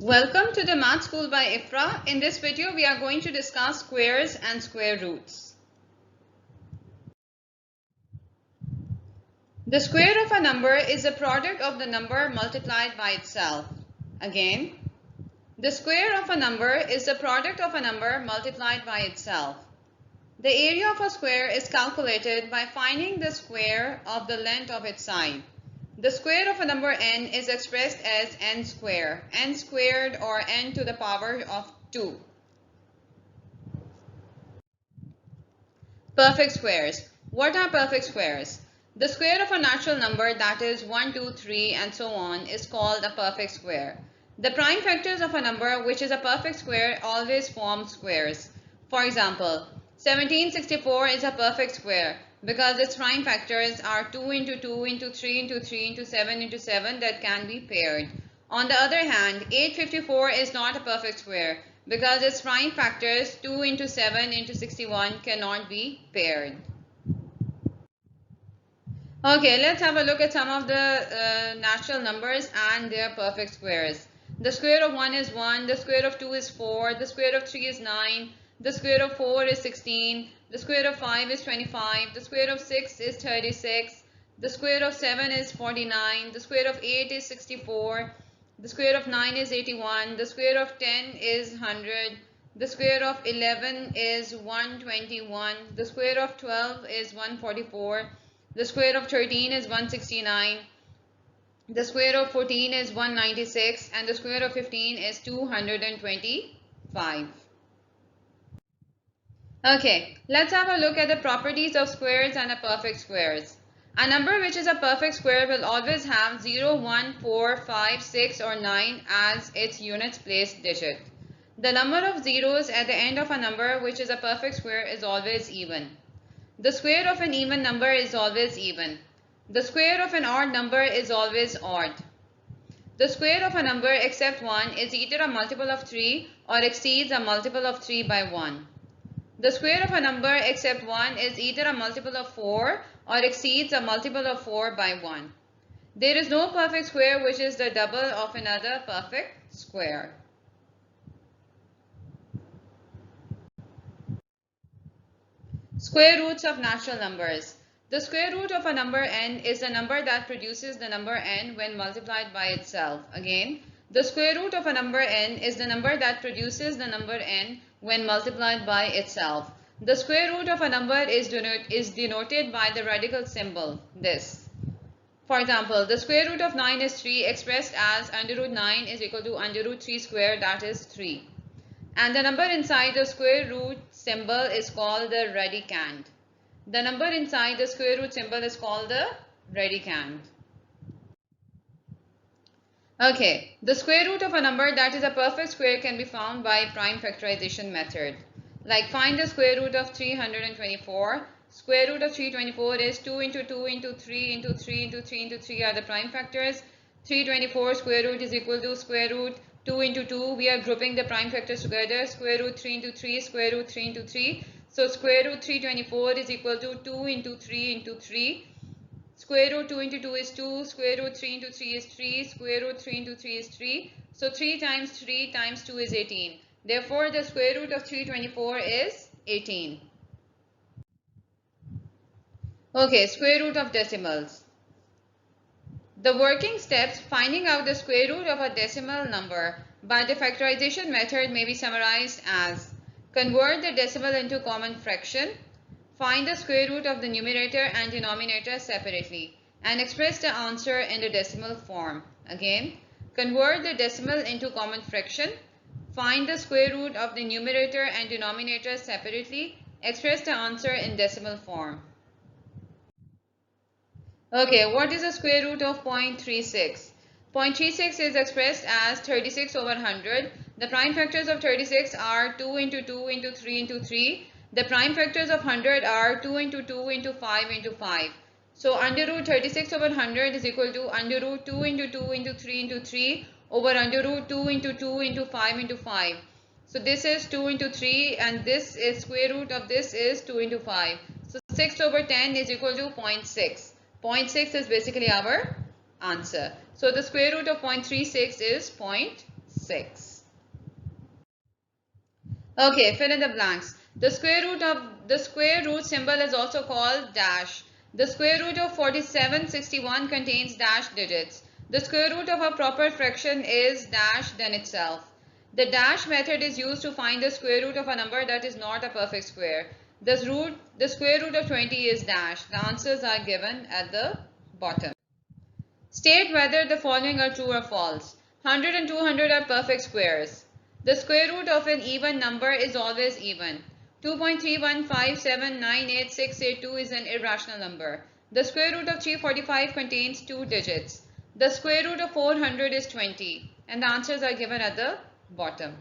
Welcome to the Math School by Ifra. In this video, we are going to discuss squares and square roots. The square of a number is the product of the number multiplied by itself. Again, the square of a number is the product of a number multiplied by itself. The area of a square is calculated by finding the square of the length of its side. The square of a number n is expressed as n squared or n to the power of 2. Perfect squares. What are perfect squares? The square of a natural number, that is 1, 2, 3 and so on, is called a perfect square. The prime factors of a number which is a perfect square always form squares. For example, 1764 is a perfect square because its prime factors are 2 into 2 into 3 into 3 into 7 into 7 that can be paired. On the other hand, 854 is not a perfect square because its prime factors 2 into 7 into 61 cannot be paired. Okay, let's have a look at some of the natural numbers and their perfect squares. The square of 1 is 1, the square of 2 is 4, the square of 3 is 9, the square of 4 is 16, the square of 5 is 25, the square of 6 is 36, the square of 7 is 49, the square of 8 is 64, the square of 9 is 81, the square of 10 is 100, the square of 11 is 121, the square of 12 is 144, the square of 13 is 169, the square of 14 is 196, and the square of 15 is 225. Okay, let's have a look at the properties of squares and a perfect squares. A number which is a perfect square will always have 0, 1, 4, 5, 6 or 9 as its units place digit. The number of zeros at the end of a number which is a perfect square is always even. The square of an even number is always even. The square of an odd number is always odd. The square of a number except 1 is either a multiple of 3 or exceeds a multiple of 3 by 1. The square of a number except 1 is either a multiple of 4 or exceeds a multiple of 4 by 1. There is no perfect square which is the double of another perfect square. Square roots of natural numbers. The square root of a number n is the number that produces the number n when multiplied by itself. Again, the square root of a number n is the number that produces the number n when multiplied by itself. The square root of a number is denoted by the radical symbol, this. For example, the square root of 9 is 3, expressed as under root 9 is equal to under root 3 squared, that is 3. And the number inside the square root symbol is called the radicand. The number inside the square root symbol is called the radicand. Okay, the square root of a number that is a perfect square can be found by prime factorization method. Like find the square root of 324. Square root of 324 is 2 into 2 into 3 into 3 into 3 into 3 are the prime factors. 324 square root is equal to square root 2 into 2. We are grouping the prime factors together. Square root 3 into 3, square root 3 into 3. So square root 324 is equal to 2 into 3 into 3. Square root 2 into 2 is 2. Square root 3 into 3 is 3. Square root 3 into 3 is 3. So 3 times 3 times 2 is 18. Therefore, the square root of 324 is 18. Okay, square root of decimals. The working steps finding out the square root of a decimal number by the factorization method may be summarized as: convert the decimal into common fraction, find the square root of the numerator and denominator separately, and express the answer in the decimal form. Again, convert the decimal into common fraction, find the square root of the numerator and denominator separately, express the answer in decimal form. Okay, what is the square root of 0.36? 0.36 is expressed as 36 over 100. The prime factors of 36 are 2 into 2 into 3 into 3. The prime factors of 100 are 2 into 2 into 5 into 5. So under root 36 over 100 is equal to under root 2 into 2 into 3 into 3 over under root 2 into 2 into 5 into 5. So this is 2 into 3 and this is square root of this is 2 into 5. So 6 over 10 is equal to 0.6. 0.6 is basically our answer. So the square root of 0.36 is 0.6. 6. Okay, fill in the blanks. The square root symbol is also called dash. The square root of 4761 contains dash digits. The square root of a proper fraction is dash then itself. The dash method is used to find the square root of a number that is not a perfect square. The square root of 20 is dash. The answers are given at the bottom. State whether the following are true or false. 100 and 200 are perfect squares. The square root of an even number is always even. 2.315798682 is an irrational number. The square root of 345 contains 2 digits. The square root of 400 is 20. And the answers are given at the bottom.